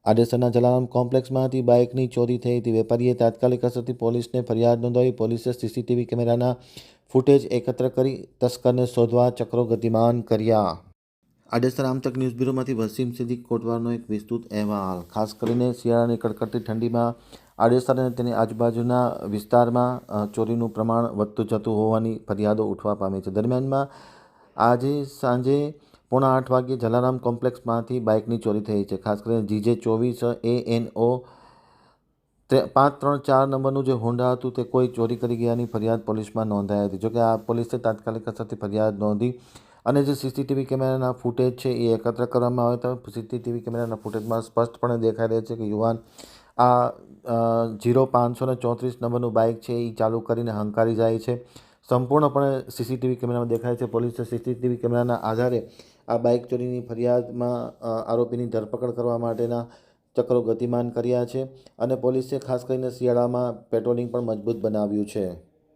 આડેસરના જલારામ કોમ્પ્લેક્સમાંથી બાઇકની ચોરી થઈ હતી। વેપારીએ તાત્કાલિક અસરથી પોલીસને ફરિયાદ નોંધાવી। પોલીસે સીસીટીવી કેમેરાના ફૂટેજ એકત્ર કરી તસ્કરને શોધવા ચક્રો ગતિમાન કર્યા। આડેસર આમતક ન્યૂઝ બ્યુરોમાંથી વસીમ સિદ્દીક કોટવારનો એક વિસ્તૃત અહેવાલ। ખાસ કરીને શિયાળાની કડકડતી ઠંડીમાં આડેસર અને તેની આજુબાજુના વિસ્તારમાં ચોરીનું પ્રમાણ વધતું જતું હોવાની ફરિયાદો ઉઠવા પામી છે। દરમિયાનમાં આજે સાંજે 7:45 વાગ્યે જલારામ કોમ્પ્લેક્સમાંથી બાઇકની ચોરી થઈ છે। ખાસ કરીને GJ24 ANO 534 નંબરનું જે હોન્ડા હતું તે કોઈ ચોરી કરી ગયાની ફરિયાદ પોલીસમાં નોંધાઈ હતી। જોકે આ પોલીસે તાત્કાલિક અસરથી ફરિયાદ નોંધી અને જે સીસીટીવી કેમેરાના ફૂટેજ છે એ એકત્ર કરવામાં આવ્યા હતા। સીસીટીવી કેમેરાના ફૂટેજમાં સ્પષ્ટપણે દેખાઈ રહે છે કે યુવાન આ 0534 નંબરનું બાઇક છે એ ચાલુ કરીને હંકારી જાય છે। સંપૂર્ણપણે સીસીટીવી કેમેરામાં દેખાય છે। પોલીસે સીસીટીવી કેમેરાના આધારે આ બાઇક ચોરીની ફરિયાદમાં આરોપીની ધરપકડ કરવા માટેના ચક્રો ગતિમાન કર્યા છે અને પોલીસે ખાસ કરીને શિયાળામાં પેટ્રોલિંગ પણ મજબૂત બનાવ્યું છે।